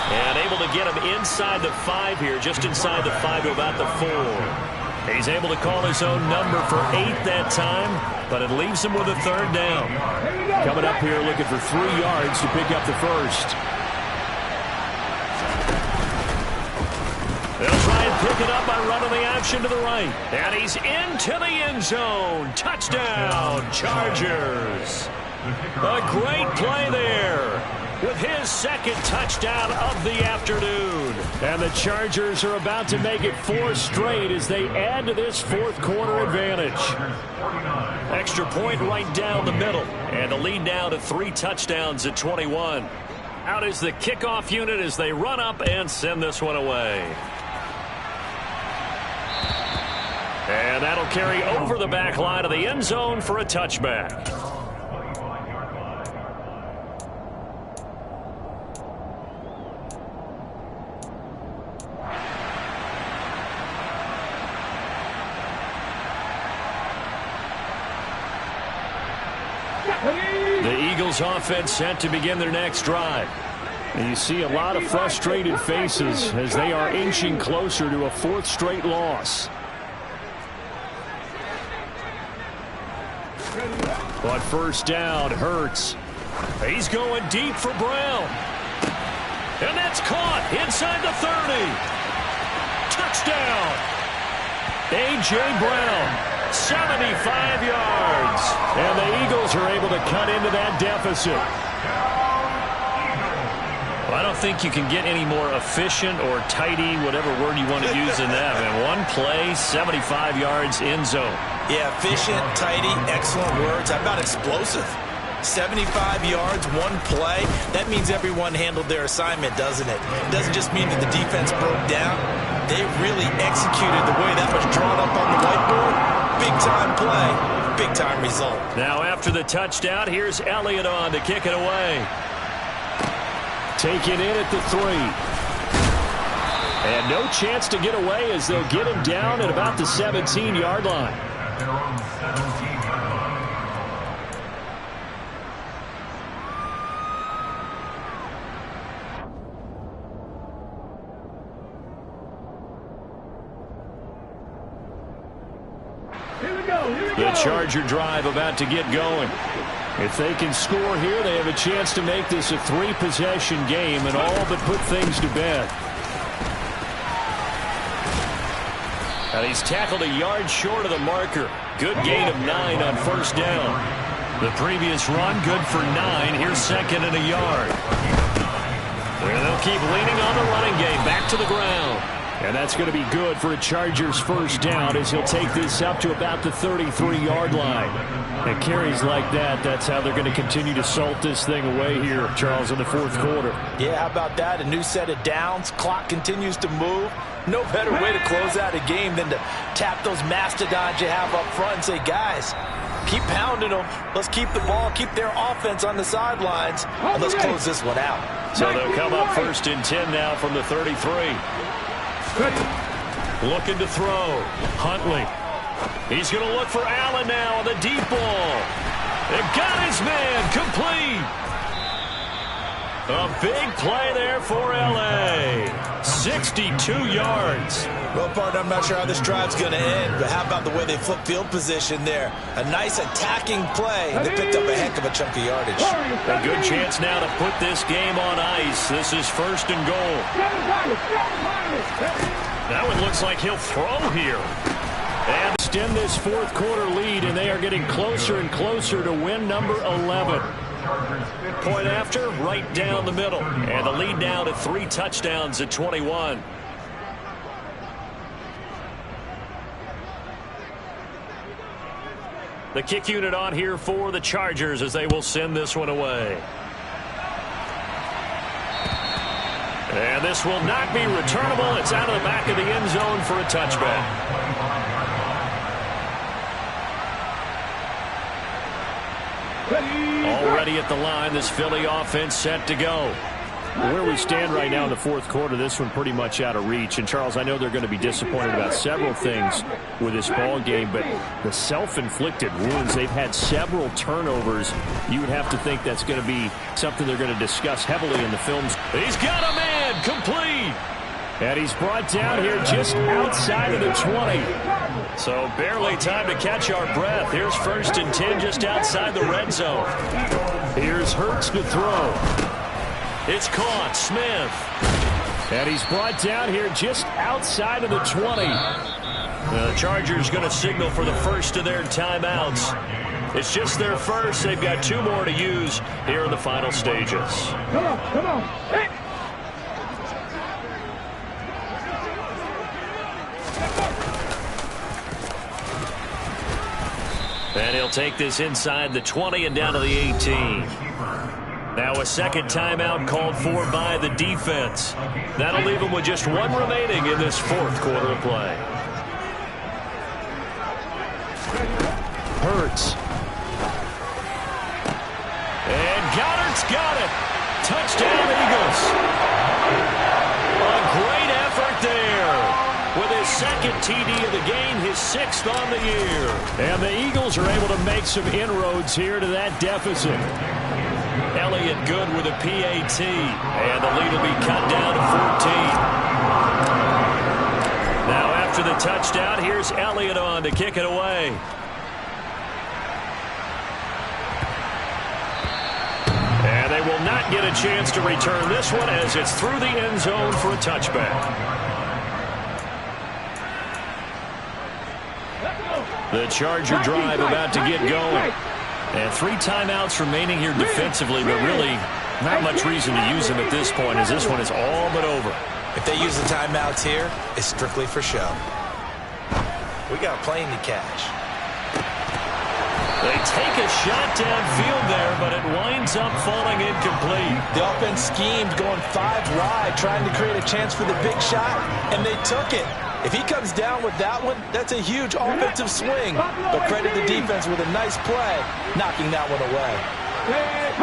And able to get him inside the 5 here, just inside the 5 to about the 4. He's able to call his own number for 8 that time, but it leaves him with a 3rd down. Coming up here looking for 3 yards to pick up the first. They'll try and pick it up by running the option to the right. And he's into the end zone. Touchdown, Chargers. A great play there with his 2nd touchdown of the afternoon. And the Chargers are about to make it 4 straight as they add to this 4th quarter advantage. Extra point right down the middle. And the lead now to 3 touchdowns at 21. Out is the kickoff unit as they run up and send this one away. And that'll carry over the back line of the end zone for a touchback. The Eagles offense set to begin their next drive. And you see a lot of frustrated faces as they are inching closer to a 4th straight loss. But first down, Hurts. He's going deep for Brown. And that's caught inside the 30. Touchdown. A.J. Brown. 75 yards. And the Eagles are able to cut into that deficit. Well, I don't think you can get any more efficient or tidy, whatever word you want to use in that. And one play, 75 yards, end zone. Yeah, efficient, tidy, excellent words. How about explosive? 75 yards, one play. That means everyone handled their assignment, doesn't it? It doesn't just mean that the defense broke down. They really executed the way that was drawn up on the whiteboard. Big-time play, big-time result. Now after the touchdown, here's Elliott on to kick it away. Taken in at the 3. And no chance to get away as they'll get him down at about the 17-yard line. The Charger drive about to get going. If they can score here, they have a chance to make this a 3-possession game and all but put things to bed. And he's tackled a yard short of the marker. Good gain of 9 on first down. The previous run, good for 9. Here's 2nd and a yard. And they'll keep leaning on the running game. Back to the ground. And that's going to be good for a Chargers first down as he'll take this up to about the 33-yard line. And carries like that, that's how they're going to continue to salt this thing away here, Charles, in the 4th quarter. Yeah, how about that? A new set of downs. Clock continues to move. No better way to close out a game than to tap those mastodons you have up front and say, guys, Keep pounding them. Let's keep the ball, keep their offense on the sidelines, and let's close this one out. So they'll come up 1st and 10 now from the 33. Looking to throw. Huntley. He's going to look for Allen now on the deep ball. It got his man. Complete. A big play there for L.A. 62 yards. Well, partner, I'm not sure how this drive's going to end, but how about the way they flip field position there? A nice attacking play. They picked up a heck of a chunk of yardage. A good chance now to put this game on ice. This is 1st and goal. Now it looks like he'll throw here. And extend this 4th quarter lead, and they are getting closer and closer to win number 11. Point after, right down the middle. And the lead now to 3 touchdowns at 21. The kick unit on here for the Chargers as they will send this one away. And this will not be returnable. It's out of the back of the end zone for a touchback. Already at the line, this Philly offense set to go. Where we stand right now in the 4th quarter, this one pretty much out of reach. And, Charles, I know they're going to be disappointed about several things with this ball game, but the self-inflicted wounds, they've had several turnovers. You would have to think that's going to be something they're going to discuss heavily in the films. He's got a man, complete. And he's brought down here just outside of the 20. So barely time to catch our breath. Here's 1st and 10 just outside the red zone. Here's Hurts to throw. It's caught. Smith. And he's brought down here just outside of the 20. The Chargers going to signal for the first of their timeouts. It's just their first. They've got 2 more to use here in the final stages. Come on, come on. Hey. And he'll take this inside the 20 and down to the 18. Now a second timeout called for by the defense. That'll leave him with just 1 remaining in this 4th quarter of play. Hurts. And Goddard's got it. Touchdown, Eagles. A great effort there. With his 2nd TD of the game, his 6th on the year. And the Eagles are able to make some inroads here to that deficit. Elliott good with a PAT. And the lead will be cut down to 14. Now after the touchdown, here's Elliott on to kick it away. And they will not get a chance to return this one as it's through the end zone for a touchback. The Charger drive about to get going. And 3 timeouts remaining here defensively, but really not much reason to use them at this point as this one is all but over. If they use the timeouts here, it's strictly for show. We got a plane to catch. They take a shot downfield there, but it winds up falling incomplete. The offense schemed going 5 wide, trying to create a chance for the big shot, and they took it. If he comes down with that one, that's a huge offensive swing. But credit the defense with a nice play, knocking that one away. Hey,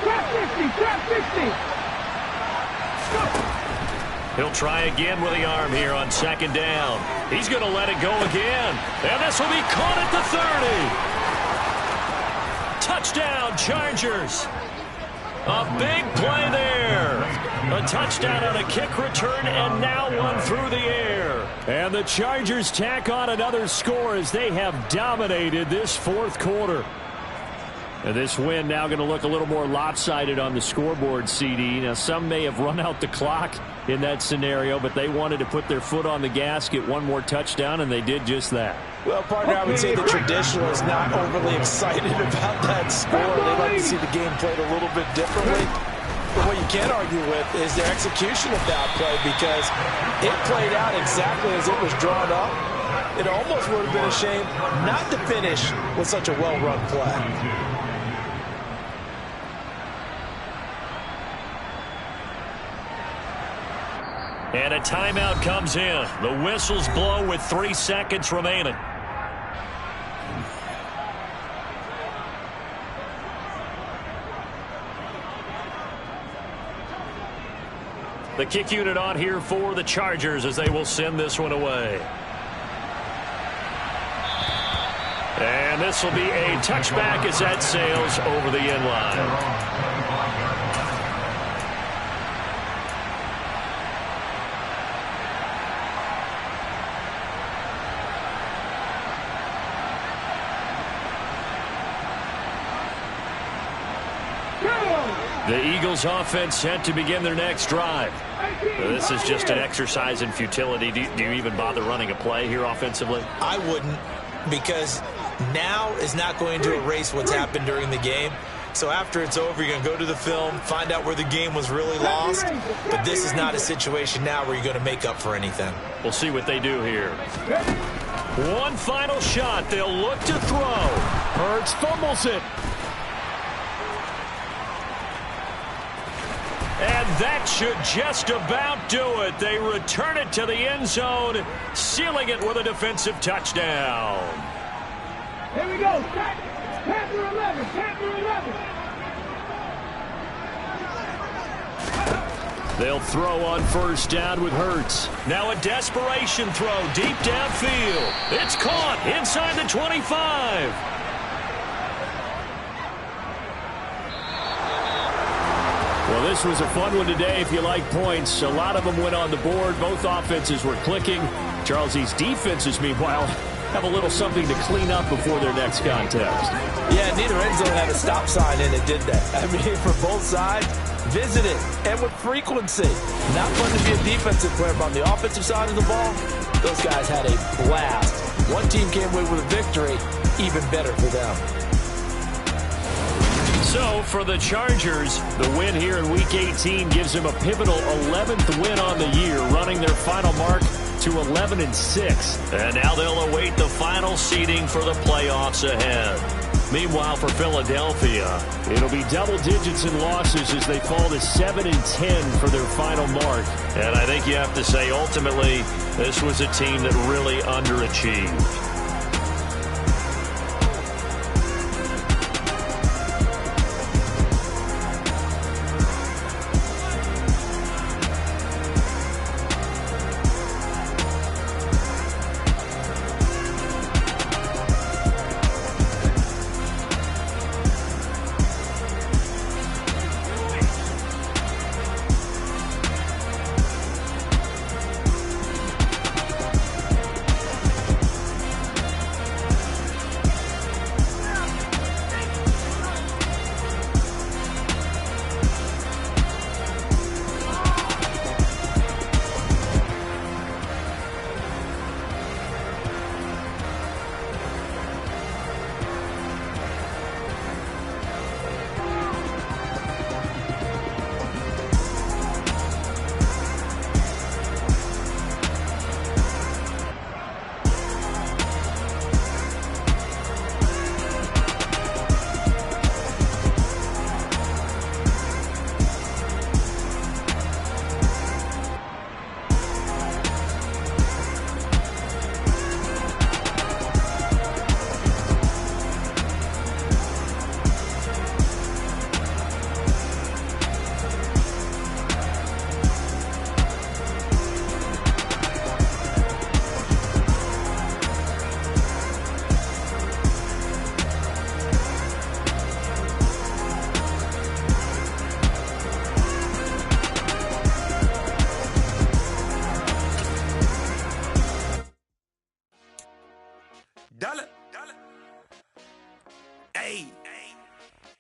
trap 60, trap 60. He'll try again with the arm here on 2nd down. He's going to let it go again. And this will be caught at the 30. Touchdown, Chargers. A big play there. A touchdown on a kick return, and now one through the air. And the Chargers tack on another score as they have dominated this 4th quarter. And this win now going to look a little more lopsided on the scoreboard, CD. Now, some may have run out the clock in that scenario, but they wanted to put their foot on the gas, get 1 more touchdown, and they did just that. Well, partner, I would say the traditional is not overly excited about that score. They'd like to see the game played a little bit differently. But what you can't argue with is their execution of that play, because it played out exactly as it was drawn up. It almost would have been a shame not to finish with such a well-run play. And a timeout comes in. The whistles blow with 3 seconds remaining. The kick unit on here for the Chargers as they will send this one away. And this will be a touchback as that sails over the end line. The Eagles offense set to begin their next drive. This is just an exercise in futility. Do you even bother running a play here offensively? I wouldn't, because now is not going to erase what's happened during the game. So after it's over, you're going to go to the film, find out where the game was really lost. But this is not a situation now where you're going to make up for anything. We'll see what they do here. One final shot. They'll look to throw. Hurts fumbles it. And that should just about do it. They return it to the end zone, sealing it with a defensive touchdown. Here we go. Panther 11. Panther 11. They'll throw on first down with Hurts. Now a desperation throw deep downfield. It's caught inside the 25. Well, this was a fun one today if you like points. A lot of them went on the board. Both offenses were clicking. Charles's defenses, meanwhile, have a little something to clean up before their next contest. Yeah, neither end zone had a stop sign in it, did they? I mean, for both sides, visit it, and with frequency. Not fun to be a defensive player, but on the offensive side of the ball, those guys had a blast. One team came away with a victory, even better for them. So, for the Chargers, the win here in Week 18 gives them a pivotal 11th win on the year, running their final mark to 11-6. And now they'll await the final seeding for the playoffs ahead. Meanwhile, for Philadelphia, it'll be double digits in losses as they fall to 7-10 for their final mark. And I think you have to say, ultimately, this was a team that really underachieved.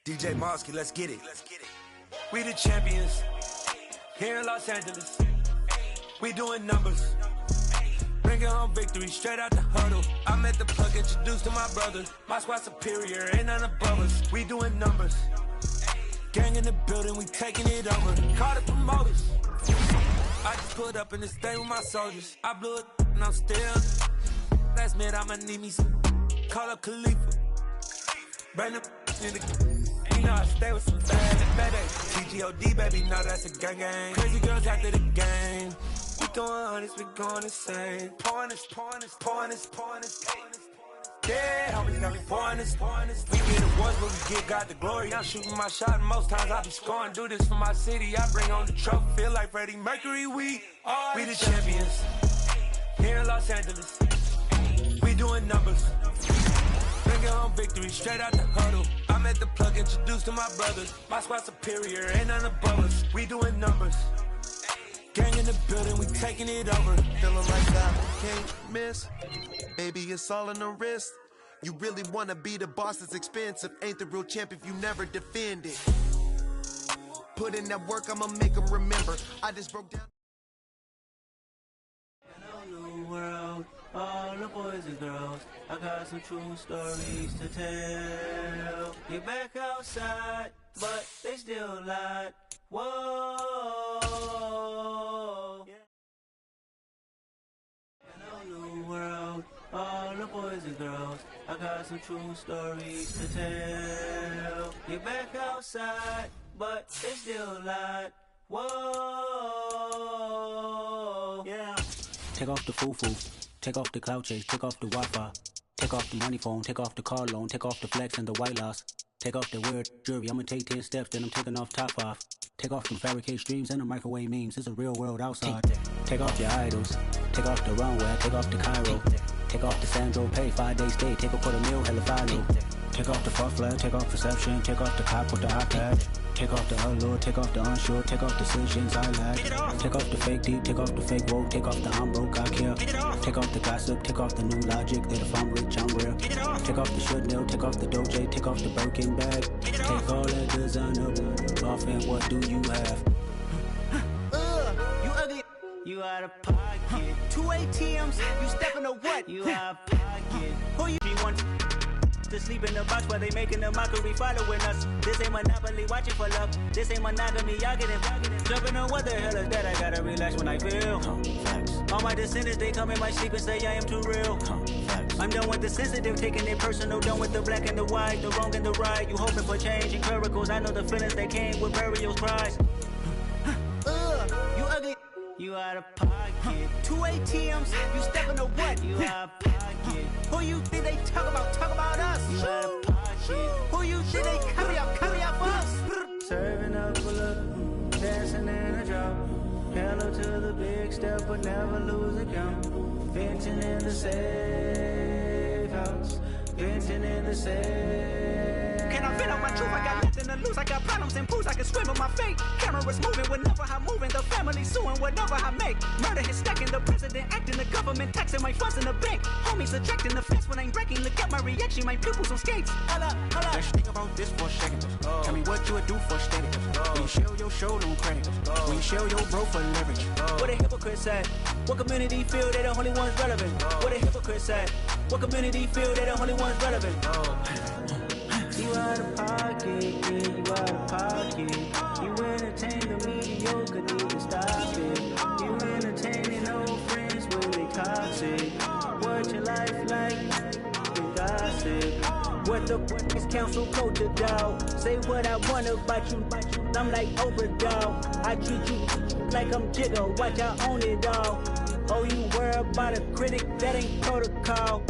DJ Mosky, let's get it. We the champions here in Los Angeles. We doing numbers. Bringing home victory straight out the huddle. I met the plug, introduced to my brother. My squad superior, ain't none above us. We doing numbers. Gang in the building, we taking it over. Call the promoters. I just put up in the state with my soldiers. I blew it and I'm still. Last minute I'ma need me some. Call up Khalifa. Bring up in the. You know I stay with some bad TGOD, baby, no, that's a gang gang. Crazy girls after the game. We going honest, we going insane. Pouring this. Yeah, homie got me pouring this. We get awards, but we get God the glory. I'm shooting my shot, and most times I be scoring. Do this for my city, I bring on the trophy. Feel like Freddie Mercury, we the champions. Here in Los Angeles, we doing numbers. Bringing home victory, straight out the huddle. I'm at the plug, introduced to my brothers. My squad superior, ain't none above us. We doing numbers. Gang in the building, we taking it over. Feeling like that, can't miss. Baby, it's all in the wrist. You really wanna be the boss, it's expensive. Ain't the real champ if you never defend it. Put in that work, I'ma make them remember. I just broke down. Hello, new world, all the boys and girls. I got some true stories to tell. Get back outside, but they still lied. Whoa. Yeah. Hello, new world, all the boys and girls. I got some true stories to tell. Get back outside, but they still lied. Whoa. Yeah. Take off the foo-foo, take off the cloud chase, take off the Wi-Fi, take off the money phone, take off the car loan, take off the flex and the white loss, take off the weird jewelry. I'ma take 10 steps, then I'm taking off top 5. Take off from fabricate streams and the microwave memes. It's a real world outside. Take off your idols, take off the runway, take off the Cairo, take off the Sandro Pay, 5-day stay, take a $250,000, hella final. Take off the fuck flag, take off perception, take off the cop with the iPad. Take off the allure, take off the unsure, take off decisions I lack. Take off the fake deep, take off the fake woke, take off the I'm broke, I care. Take off the gossip, take off the new logic, that if I'm rich, I'm real. Take off the should know, take off the doje, take off the Birkin bag. Take all that designer off and what do you have? You ugly, you out of pocket. 2 ATMs, you stepping to what? You out of pocket. Who you want? To sleep in the box while they making a mockery following us. This ain't Monopoly, watching for love. This ain't monogamy, y'all getting jumping on what the hell is that? I gotta relax when I feel. All my descendants, they come in my sleep and say I am too real. I'm done with the sensitive, taking it personal. Done with the black and the white, the wrong and the right. You hoping for change and miracles. I know the feelings that came with burial cries. You ugly. You out of pocket. 2 ATMs, you stepping to what? You out of pocket. Who you think they talk about us? You out of pocket. Who you think they carry out for us? Serving up for love, dancing in a drop. Hello to the big step, but never lose a count. Venting in the safe house, venting in the safe. Can I vent out my truth? I got nothing to lose. I got problems and pools. I can swim with my fate. Cameras moving whenever I'm moving. The family suing whatever I make. Murder is stacking. The president acting. The government taxing my funds in the bank. Homies subtracting the fence when I'm breaking. Look at my reaction. My pupils on skates. Holla. Let's think about this for a second. Tell me what you would do for status. When you show your show, don't credit. When you show your bro for leverage. What a hypocrite said. What community feel they the only ones relevant? What a hypocrite said. What community feel they the only ones relevant? You out of pocket, yeah, you out of pocket. You entertain the mediocre, need to stop it. You entertaining old friends when they toxic. What your life like? You gossip. What the is council culture, dog? Say what I want about you. I'm like overdog. I treat you like I'm Jigga. Watch I own it all. Oh, you worry about a critic? That ain't protocol.